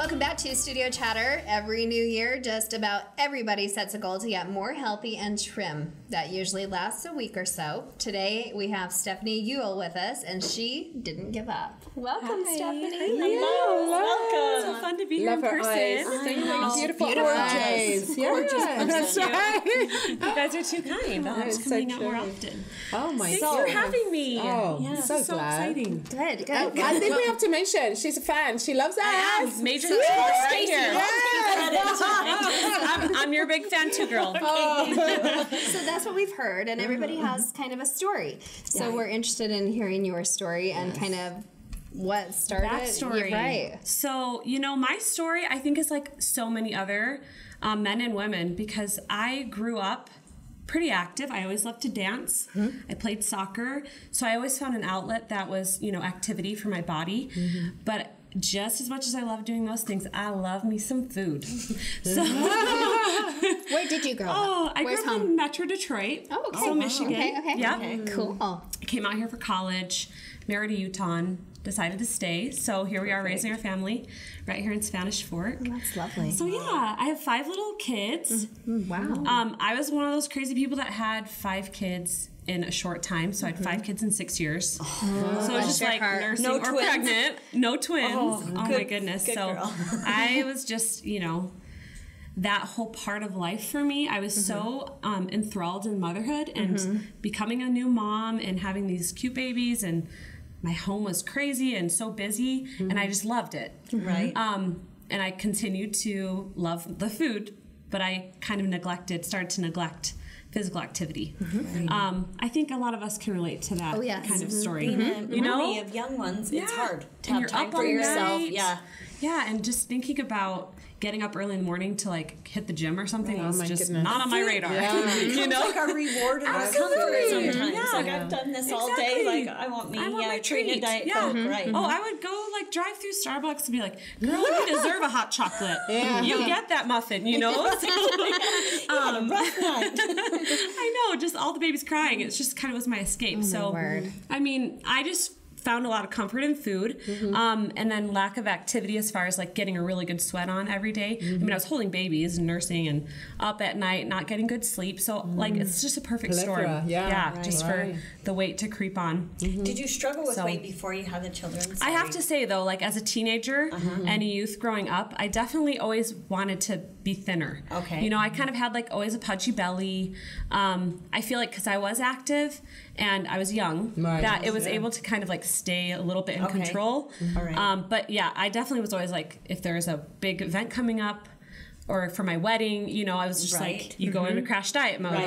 Welcome back to Studio Chatter. Every new year, just about everybody sets a goal to get more healthy and trim. That usually lasts a week or so. Today, we have Stephanie Ewell with us, and she didn't give up. Welcome, Stephanie. Hello. Welcome. So fun to be here in person. Beautiful eyes. Gorgeous. That's right. You guys are too kind. I'll have to coming out more often. Oh my Thanks God. for having me. Oh, yeah, so so glad. exciting. Good. I think we have to mention she's a fan. She loves us. Major right here. I'm your big fan too, girl. So that's what we've heard, and everybody has kind of a story. So we're interested in hearing your story and kind of what started. Backstory. Right. So, my story, I think, is like so many other men and women, because I grew up pretty active. I always loved to dance. I played soccer. So I always found an outlet that was, activity for my body. But just as much as I love doing those things, I love me some food. So Where did you grow up? I Where's grew up home? in Metro Detroit. Oh, okay. So Michigan. Okay. Yeah. Okay. Cool. I came out here for college, married a Utah, decided to stay. So here we are raising our family right here in Spanish Fork. That's lovely. So yeah, I have 5 little kids. Wow. I was one of those crazy people that had 5 kids in a short time. So I had 5 kids in 6 years. So it was just like nursing or pregnant. No twins. Oh my goodness. Good so girl. I was just, that whole part of life for me. I was so enthralled in motherhood and becoming a new mom and having these cute babies, and my home was crazy and so busy, and I just loved it. Right. And I continued to love the food, but I kind of started to neglect physical activity. I think a lot of us can relate to that kind of story. Being a mommy of young ones, it's hard to have time for yourself. Yeah, and just thinking about getting up early in the morning to like hit the gym or something was just not on my radar. It's like a reward and a comfort sometimes. Yeah. Like I've done this all day. Like I want my treat. Diet Coke, right? Oh, I would go like drive through Starbucks and be like, girl, you deserve a hot chocolate. You get that muffin, You had a rough night. I know, just all the babies crying. It's just kind of was my escape. I mean, I just found a lot of comfort in food, and then lack of activity as far as like getting a really good sweat on every day. I mean, I was holding babies and nursing and up at night, not getting good sleep. So like, it's just a perfect storm. For the weight to creep on. Did you struggle with weight before you had the children? I have to say though, like as a teenager and a youth growing up, I definitely always wanted to be thinner. Okay. I kind of had like always a pudgy belly. I feel like because I was active and I was young, that it was able to kind of like stay a little bit in control. All right. But yeah, I definitely was always like, if there's a big event coming up or for my wedding, I was just like, you go into crash diet mode,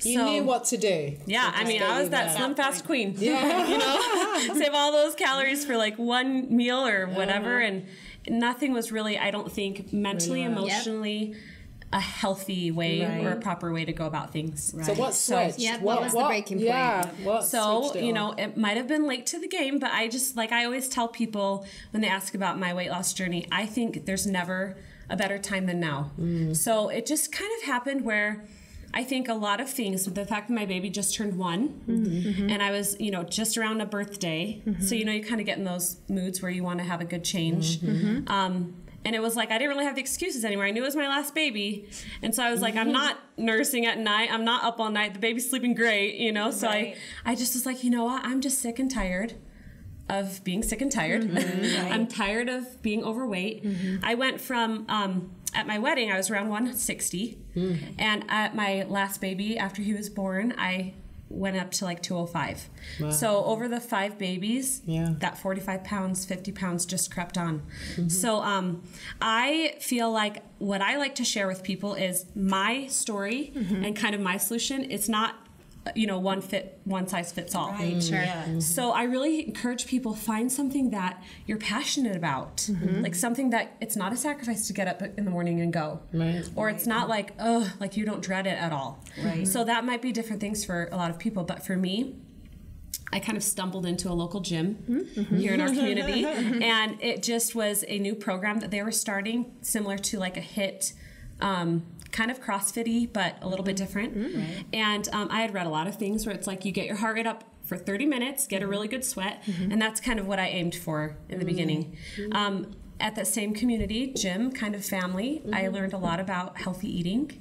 You knew what to do. Yeah, I mean, I was that slim fast queen. Save all those calories for like one meal or whatever, and nothing was really, I don't think, mentally, emotionally a healthy way or a proper way to go about things. So what switched? What was the breaking point? It might have been late to the game, but I just, like I always tell people when they ask about my weight loss journey, I think there's never a better time than now. So it just kind of happened where I think a lot of things, the fact that my baby just turned 1 and I was, just around a birthday. So, you kind of get in those moods where you want to have a good change. And it was like, I didn't really have the excuses anymore. I knew it was my last baby. And so I was like, I'm not nursing at night. I'm not up all night. The baby's sleeping great, So I just was like, you know what? I'm just sick and tired of being sick and tired. I'm tired of being overweight. I went from, at my wedding, I was around 160. And at my last baby, after he was born, I went up to like 205. So over the 5 babies, that 45 pounds, 50 pounds just crept on. So I feel like what I like to share with people is my story and kind of my solution. It's not one size fits all. Right. Sure. Yeah. So I really encourage people, find something that you're passionate about, like something that it's not a sacrifice to get up in the morning and go, or it's not like, like you don't dread it at all. So that might be different things for a lot of people, but for me, I kind of stumbled into a local gym here in our community, and it just was a new program that they were starting, similar to like a HIIT, kind of CrossFit-y, but a little bit different. And I had read a lot of things where it's like you get your heart rate up for 30 minutes, get a really good sweat, and that's kind of what I aimed for in the beginning. at that same community, gym kind of family, I learned a lot about healthy eating.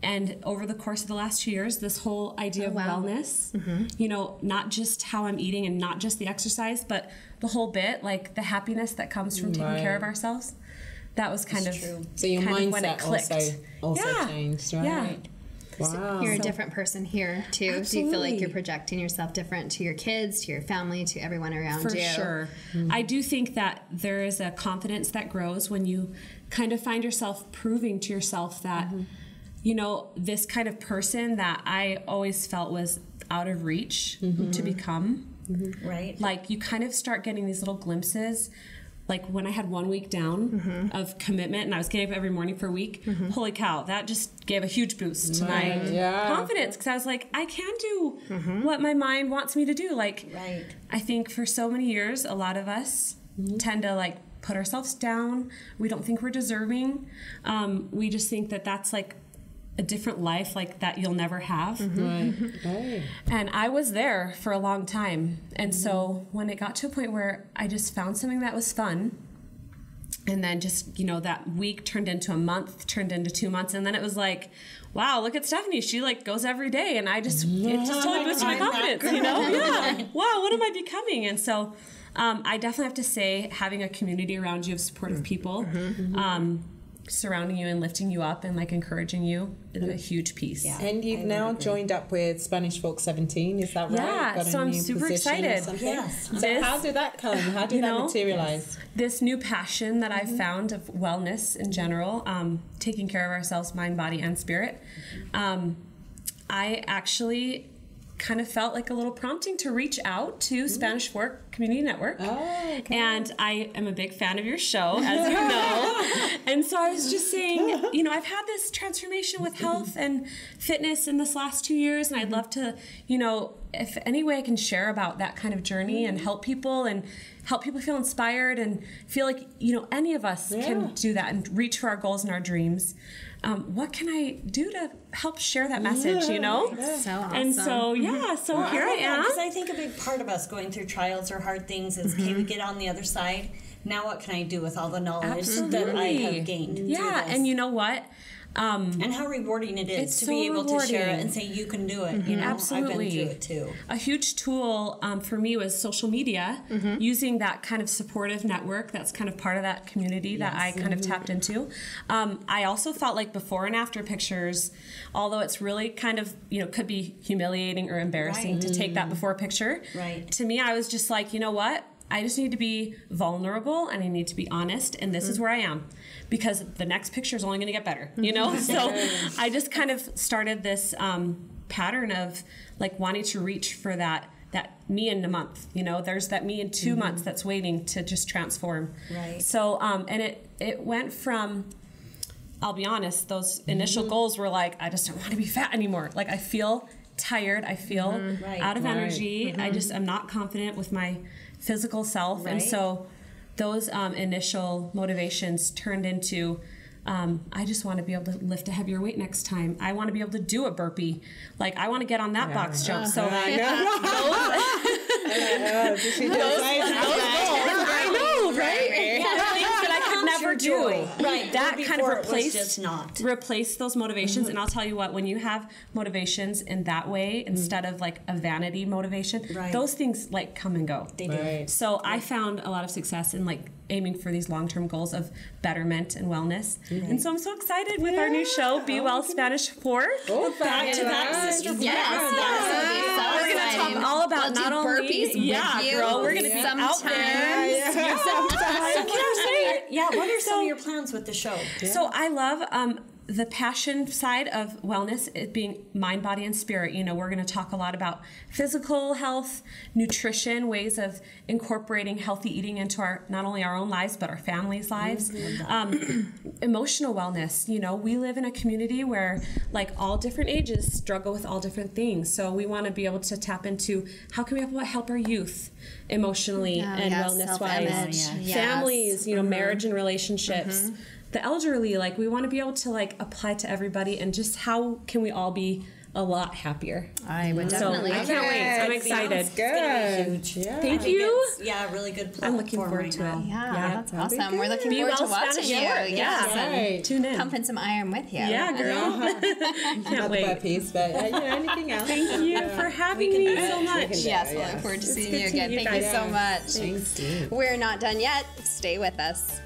And over the course of the last 2 years, this whole idea of wellness, you know, not just how I'm eating and not just the exercise, but the whole bit, like the happiness that comes from taking care of ourselves. That was kind of true. So your kind mindset of when it clicked. also changed, right? Yeah. Wow. You're a different person here too. Absolutely. Do you feel like you're projecting yourself different to your kids, to your family, to everyone around For you? sure. I do think that there is a confidence that grows when you kind of find yourself proving to yourself that, you know, this kind of person that I always felt was out of reach to become. Right. Like you kind of start getting these little glimpses. Like when I had 1 week down of commitment and I was getting up every morning for a week, holy cow, that just gave a huge boost to my confidence, because I was like, I can do what my mind wants me to do. Like, I think for so many years, a lot of us tend to like put ourselves down. We don't think we're deserving. We just think that that's like a different life like that you'll never have. And I was there for a long time. And so when it got to a point where I just found something that was fun, and then just, you know, that week turned into a month, turned into 2 months, and then it was like, wow, look at Stephanie. She like goes every day, and it just totally boosted my confidence, you know? Wow, what am I becoming? And so I definitely have to say, having a community around you of supportive people, surrounding you and lifting you up and like encouraging you is a huge piece. And you've now joined up with Spanish Folk 17, is that right? Yeah, Got a so I'm new super position or excited. something? Yes. So how did that come? How did that materialize? This new passion that I've found of wellness in general, taking care of ourselves, mind, body, and spirit, I actually kind of felt like a little prompting to reach out to Spanish Fork Community Network. And I am a big fan of your show, as you know. And so I was just saying, you know, I've had this transformation with health and fitness in this last 2 years, and I'd love to, you know, if any way I can share about that kind of journey and help people feel inspired and feel like, you know, any of us can do that and reach for our goals and our dreams. What can I do to help share that message, you know? So awesome. And so, so here I am. Because I think a big part of us going through trials or hard things is, can we get on the other side? Now what can I do with all the knowledge that I have gained? Yeah, and you know what? And how rewarding it is to be able to share it and say, you can do it. You know, Absolutely. I've been through it too. A huge tool for me was social media, using that kind of supportive network that's kind of part of that community that I kind of tapped into. I also felt like before and after pictures, although it's really kind of, you know, could be humiliating or embarrassing to take that before picture. To me, I was just like, you know what? I just need to be vulnerable and I need to be honest, and this is where I am, because the next picture is only going to get better, you know? So I just kind of started this pattern of like wanting to reach for that me in a month, you know, there's that me in 2 months that's waiting to just transform. So, and it went from, I'll be honest, those initial goals were like, I just don't want to be fat anymore. Like I feel tired. I feel out of energy. I just am not confident with my physical self. And so those initial motivations turned into, I just want to be able to lift a heavier weight next time. I want to be able to do a burpee. Like I want to get on that box jump. So I know, right? Things that I could never do. That kind of replace those motivations. And I'll tell you what, when you have motivations in that way, instead of like a vanity motivation, those things like come and go. They do. So I found a lot of success in like aiming for these long-term goals of betterment and wellness. And so I'm so excited with our new show, Be Well Spanish Fork. Back to that, Sister. We're going to talk all about not only burpees with you. Girl, we're going to be out there. What are some of your plans with the show? So I love the passion side of wellness, it being mind, body, and spirit. You know, we're going to talk a lot about physical health, nutrition, ways of incorporating healthy eating into not only our own lives, but our families' lives. Emotional wellness. You know, we live in a community where like all different ages struggle with all different things. So we want to be able to tap into how can we help our youth emotionally and wellness-wise. Families, you know, marriage and relationships. The elderly, like we want to be able to like apply to everybody, and just how can we all be a lot happier. I would definitely. I can't wait. I'm excited. Good. It's gonna be huge. Yeah. Thank you. Yeah, really good platform. I'm looking forward to it. Yeah, that's that'll be awesome. We're good. looking Be forward to well watching Spanish you. at work. Yes, Yeah. and Right. Tune in. pumping some iron with you. Yeah, girl. Not Can't the wait. butt piece, but anything else. Thank you for having me so much. Yes, we'll Yes. look forward to seeing good you to again. meet you Thank you guys. so much. Thanks, Steve. We're not done yet. Stay with us.